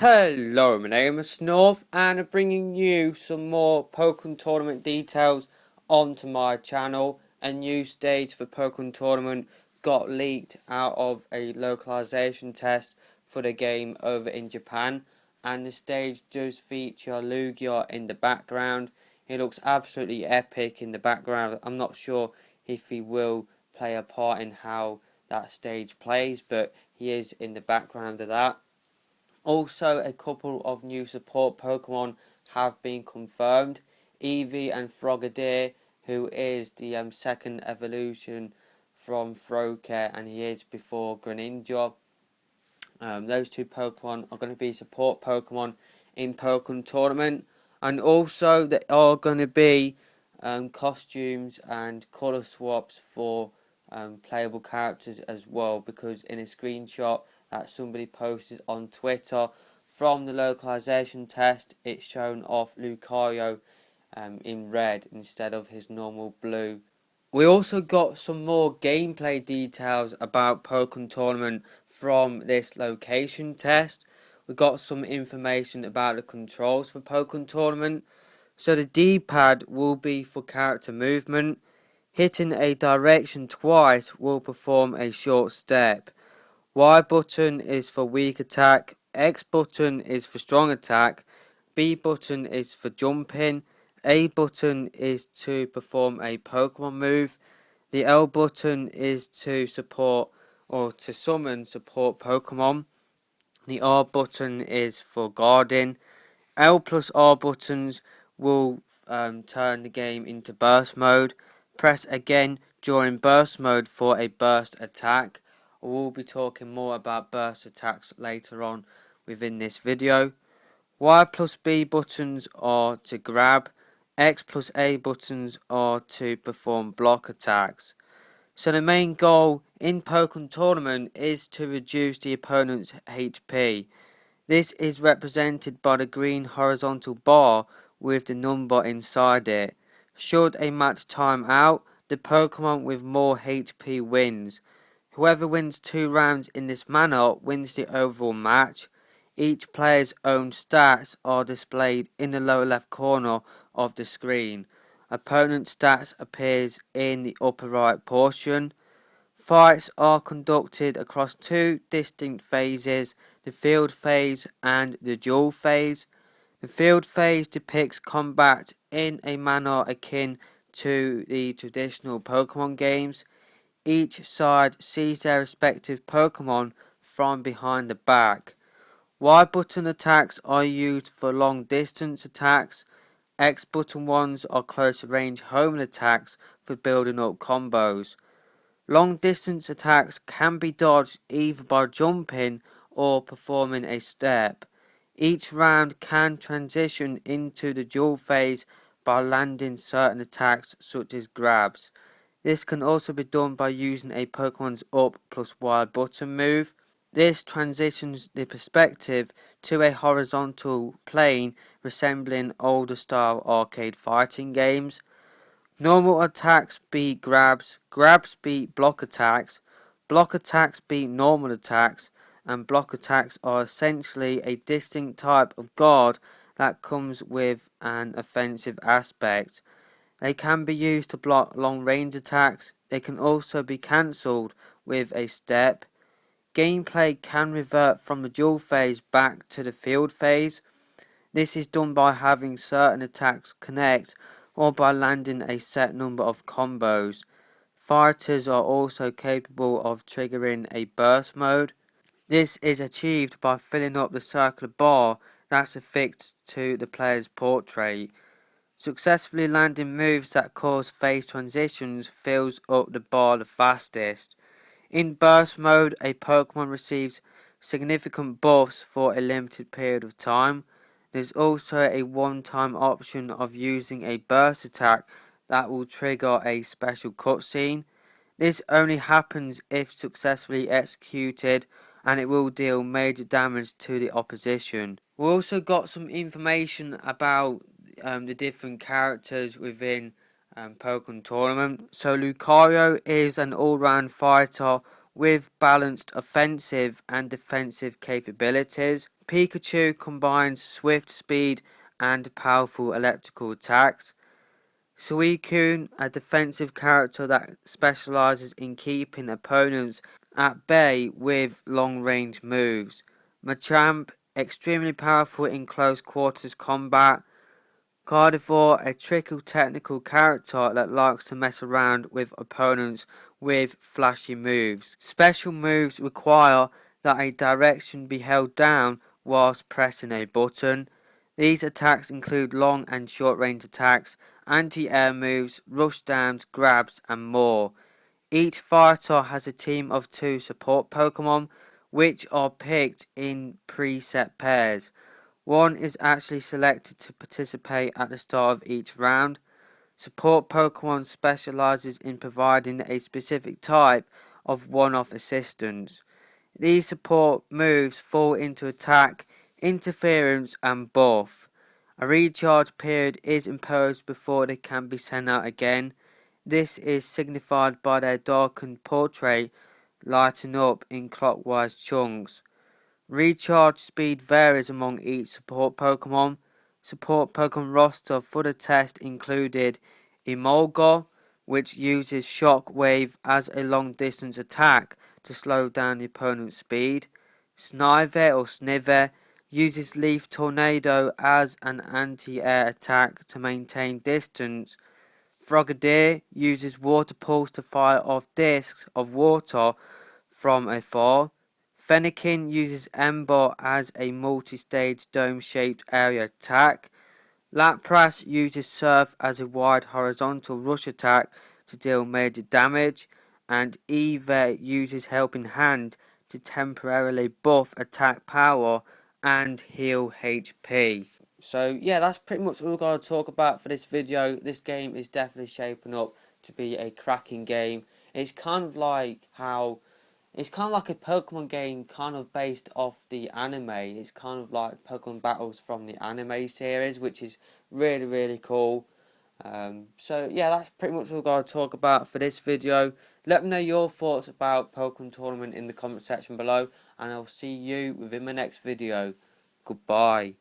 Hello, my name is North and I'm bringing you some more Pokken Tournament details onto my channel. A new stage for Pokken Tournament got leaked out of a localization test for the game over in Japan, and the stage does feature Lugia in the background. He looks absolutely epic in the background. I'm not sure if he will play a part in how that stage plays, but he is in the background of that. Also, a couple of new support Pokemon have been confirmed. Eevee and Frogadier, who is the second evolution from Froakie, and he is before Greninja. Those two Pokemon are going to be support Pokemon in Pokken Tournament. And also, there are going to be costumes and colour swaps for playable characters as well, because in a screenshot that somebody posted on Twitter from the localization test, it's shown off Lucario in red instead of his normal blue. We also got some more gameplay details about Pokken Tournament from this location test. We got some information about the controls for Pokken Tournament. So the D-pad will be for character movement. Hitting a direction twice will perform a short step. Y button is for weak attack. X button is for strong attack. B button is for jumping. A button is to perform a Pokemon move. The L button is to support or to summon support Pokemon. The R button is for guarding. L plus R buttons will turn the game into burst mode. Press again during burst mode for a burst attack. We'll be talking more about burst attacks later on within this video. Y plus B buttons are to grab. X plus A buttons are to perform block attacks. So the main goal in Pokken Tournament is to reduce the opponent's HP. This is represented by the green horizontal bar with the number inside it. Should a match time out, the Pokemon with more HP wins. Whoever wins 2 rounds in this manner wins the overall match. Each player's own stats are displayed in the lower left corner of the screen. Opponent stats appears in the upper right portion. Fights are conducted across 2 distinct phases, the field phase and the duel phase. The field phase depicts combat in a manner akin to the traditional Pokemon games. Each side sees their respective Pokemon from behind the back. Y button attacks are used for long distance attacks. X button ones are close range homing attacks for building up combos. Long distance attacks can be dodged either by jumping or performing a step. Each round can transition into the duel phase by landing certain attacks such as grabs. This can also be done by using a Pokemon's up plus Y button move. This transitions the perspective to a horizontal plane resembling older style arcade fighting games. Normal attacks beat grabs, grabs beat block attacks beat normal attacks, and block attacks are essentially a distinct type of guard that comes with an offensive aspect. They can be used to block long range attacks. They can also be cancelled with a step. Gameplay can revert from the duel phase back to the field phase. This is done by having certain attacks connect or by landing a set number of combos. Fighters are also capable of triggering a burst mode. This is achieved by filling up the circular bar that's affixed to the player's portrait. Successfully landing moves that cause phase transitions fills up the bar the fastest. In burst mode, a Pokemon receives significant buffs for a limited period of time. There's also a one-time option of using a burst attack that will trigger a special cutscene. This only happens if successfully executed, and it will deal major damage to the opposition. We also got some information about the different characters within Pokken Tournament. So Lucario is an all-round fighter with balanced offensive and defensive capabilities. Pikachu combines swift speed and powerful electrical attacks. Suicune, a defensive character that specializes in keeping opponents at bay with long-range moves. Machamp, extremely powerful in close quarters combat. Gardevoir, a tricky technical character that likes to mess around with opponents with flashy moves. Special moves require that a direction be held down whilst pressing a button. These attacks include long and short range attacks, anti-air moves, rushdowns, grabs and more. Each fighter has a team of 2 support Pokemon, which are picked in preset pairs. One is actually selected to participate at the start of each round. Support Pokemon specializes in providing a specific type of one-off assistance. These support moves fall into attack, interference and buff. A recharge period is imposed before they can be sent out again. This is signified by their darkened portrait lighting up in clockwise chunks. Recharge speed varies among each support Pokemon. Support Pokemon roster for the test included Emolga, which uses Shock Wave as a long distance attack to slow down the opponent's speed. Sniver uses Leaf Tornado as an anti-air attack to maintain distance. Frogadier uses Water Pulse to fire off discs of water from afar. Fennekin uses Ember as a multi-stage dome-shaped area attack. Lapras uses Surf as a wide horizontal rush attack to deal major damage. And Eve uses Helping Hand to temporarily buff attack power and heal HP. So yeah, that's pretty much all we've got to talk about for this video. This game is definitely shaping up to be a cracking game. It's kind of like a Pokemon game kind of based off the anime. It's kind of like Pokemon battles from the anime series, which is really, really cool. So yeah, that's pretty much all we've got to talk about for this video. Let me know your thoughts about Pokken Tournament in the comment section below, and I'll see you within my next video. Goodbye.